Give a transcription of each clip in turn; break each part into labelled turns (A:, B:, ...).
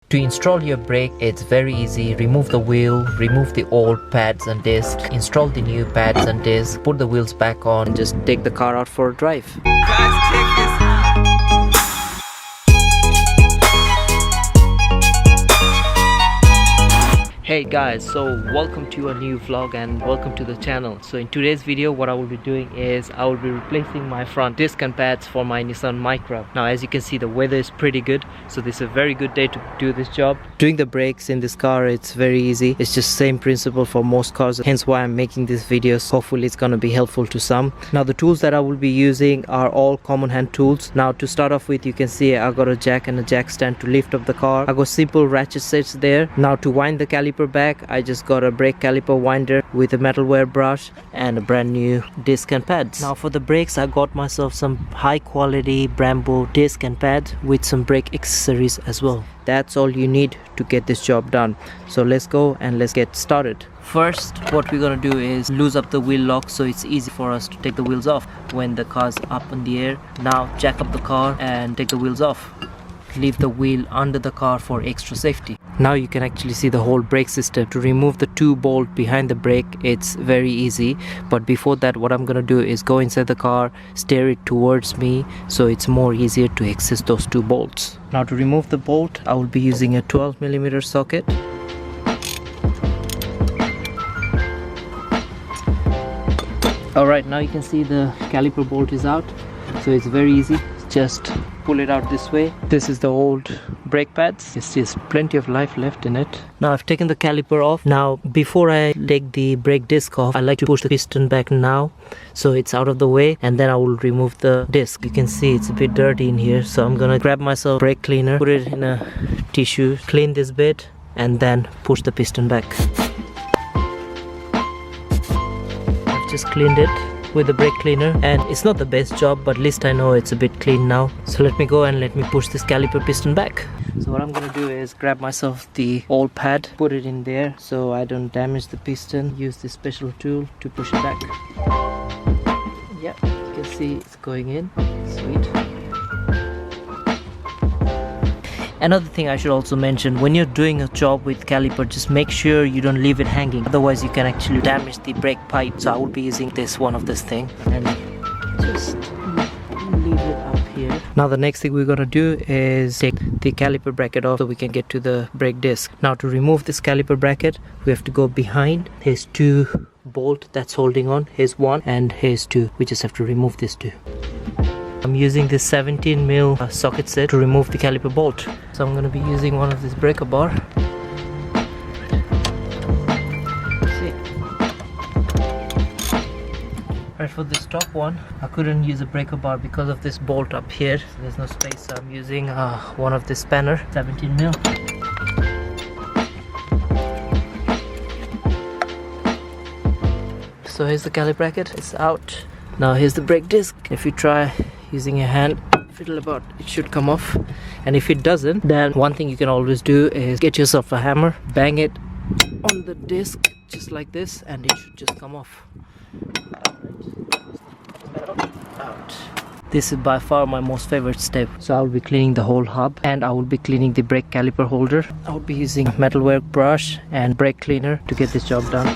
A: To install your brake, it's very easy. Remove the wheel, remove the old pads and disc, install the new pads and disc, put the wheels back on, and just take the car out for a drive.
B: Guys, check this out.
A: Hey guys, so welcome to a new vlog and welcome to the channel. So in today's video, what I will be doing is I will be replacing my front disc and pads for my Nissan Micra. Now as you can see, the weather is pretty good, so this is a very good day to do this job. Doing the brakes in this car, it's very easy. It's just same principle for most cars, hence why I'm making these videos. Hopefully it's gonna be helpful to some. Now the tools that I will be using are all common hand tools. Now to start off with, you can see I got a jack and a jack stand to lift up the car. I got simple ratchet sets there. Now to wind the caliper back, I just got a brake caliper winder with a metalware brush and a brand new disc and pads. Now for the brakes, I got myself some high quality Brembo disc and pads with some brake accessories as well. That's all you need to get this job done. So let's go and let's get started. First, what we're gonna do is loose up the wheel lock so it's easy for us to take the wheels off when the car's up in the air. Now jack up the car and take the wheels off. Leave the wheel under the car for extra safety. Now you can actually see the whole brake system. To remove the two bolts behind the brake, it's very easy, but before that, what I'm gonna do is go inside the car, steer it towards me, so it's more easier to access those two bolts. Now to remove the bolt, I will be using a 12mm socket. Alright, now you can see the caliper bolt is out, so it's very easy. Just pull it out this way. This is the old brake pads. There's plenty of life left in it. Now I've taken the caliper off. Now before I take the brake disc off, I like to push the piston back now so it's out of the way, and then I will remove the disc. You can see it's a bit dirty in here, so I'm gonna grab myself brake cleaner, put it in a tissue, clean this bit, and then push the piston back. I've just cleaned it with the brake cleaner, and it's not the best job, but at least I know it's a bit clean now. So let me go and let me push this caliper piston back. So what I'm gonna do is grab myself the old pad, put it in there so I don't damage the piston. Use this special tool to push it back. Yeah, you can see it's going in. Sweet. Another thing I should also mention, when you're doing a job with caliper, just make sure you don't leave it hanging, otherwise you can actually damage the brake pipe. So I will be using one of this thing and just leave it up here. Now the next thing we're gonna do is take the caliper bracket off so we can get to the brake disc. Now to remove this caliper bracket, we have to go behind. Here's two bolt that's holding on, here's one and here's two. We just have to remove these two. I'm using this 17mm socket set to remove the caliper bolt. So I'm going to be using one of this breaker bar. Right, for this top one, I couldn't use a breaker bar because of this bolt up here. So there's no space, so I'm using one of this spanner, 17mm. So here's the caliper bracket, it's out. Now here's the brake disc. If you try using your hand, fiddle about, it should come off. And if it doesn't, then one thing you can always do is get yourself a hammer, bang it on the disc just like this, and it should just come off. Out. This is by far my most favorite step. So I will be cleaning the whole hub, and I will be cleaning the brake caliper holder. I will be using metalware brush and brake cleaner to get this job done.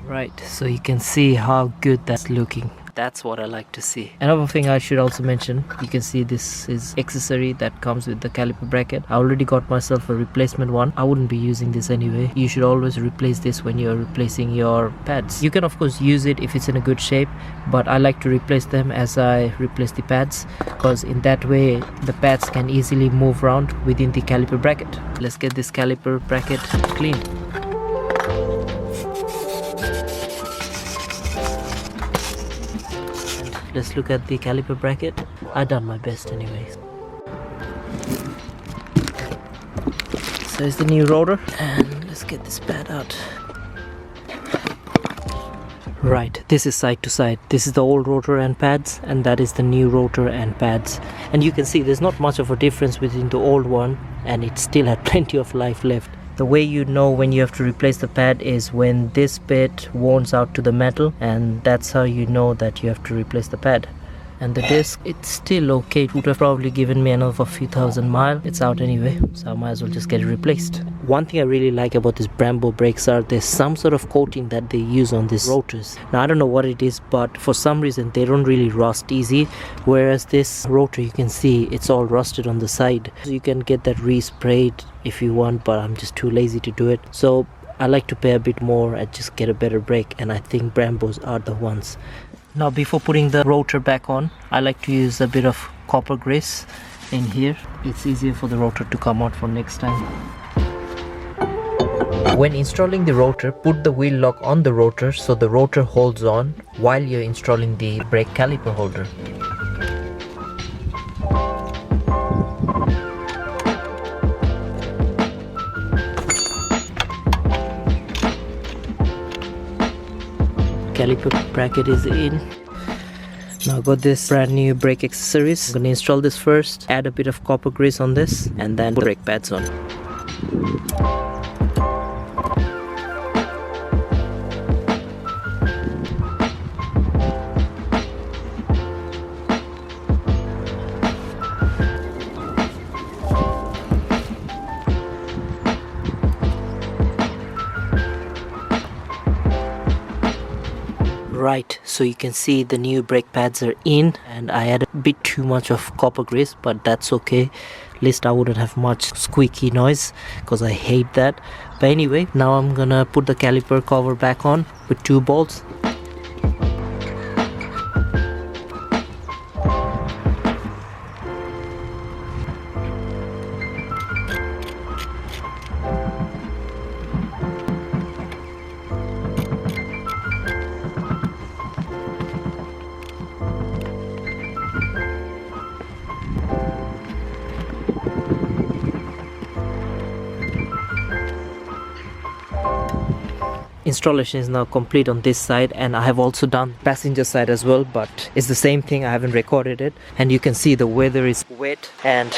A: Right, so you can see how good that's looking. That's what I like to see. Another thing I should also mention, you can see this is accessory that comes with the caliper bracket. I already got myself a replacement one. I wouldn't be using this anyway. You should always replace this when you're replacing your pads. You can of course use it if it's in a good shape, but I like to replace them as I replace the pads, because in that way the pads can easily move around within the caliper bracket. Let's get this caliper bracket cleaned. Let's look at the caliper bracket. I done my best anyways. So here's the new rotor, and let's get this pad out. Right, this is side to side. This is the old rotor and pads, and that is the new rotor and pads. And you can see there's not much of a difference between the old one, and it still had plenty of life left. The way you know when you have to replace the pad is when this bit warms out to the metal, and that's how you know that you have to replace the pad. And the disc, it's still okay. It would have probably given me another few thousand miles. It's out anyway, so I might as well just get it replaced. One thing I really like about these Brembo brakes are there's some sort of coating that they use on these rotors. Now I don't know what it is, but for some reason they don't really rust easy, whereas this rotor, you can see it's all rusted on the side. So you can get that resprayed if you want, but I'm just too lazy to do it. So I like to pay a bit more and just get a better brake, and I think Brembos are the ones. Now before putting the rotor back on, I like to use a bit of copper grease in here. It's easier for the rotor to come out for next time. When installing the rotor, put the wheel lock on the rotor so the rotor holds on while you're installing the brake caliper holder. Caliper bracket is in. Now I got this brand new brake accessories. I'm gonna install this first, add a bit of copper grease on this, and then put brake pads on. Right, so you can see the new brake pads are in, and I had a bit too much of copper grease, but that's okay. At least I wouldn't have much squeaky noise because I hate that. But anyway, now I'm gonna put the caliper cover back on with 2 bolts. Installation is now complete on this side, and I have also done passenger side as well, but it's the same thing. I haven't recorded it, and you can see the weather is wet and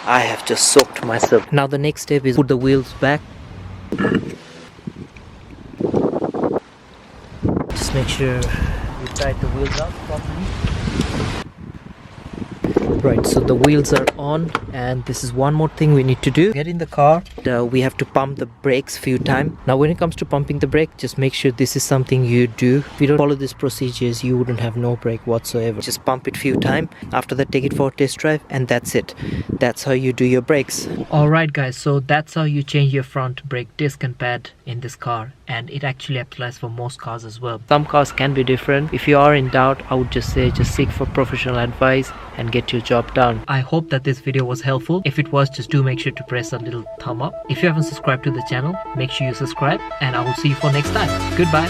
A: I have just soaked myself. Now the next step is put the wheels back. Just make sure you tighten the wheels up properly. Right, so the wheels are on, and this is one more thing we need to do. Get in the car, we have to pump the brakes few times. Now when it comes to pumping the brake, just make sure this is something you do. If you don't follow these procedures, you wouldn't have no brake whatsoever. Just pump it few times. After that, take it for a test drive, and that's it. That's how you do your brakes. Alright guys, so that's how you change your front brake disc and pad in this car, and it actually applies for most cars as well. Some cars can be different. If you are in doubt, I would just say just seek for professional advice and get your job done. I hope that this video was helpful. If it was, just do make sure to press a little thumb up. If you haven't subscribed to the channel, make sure you subscribe, and I will see you for next time. Goodbye.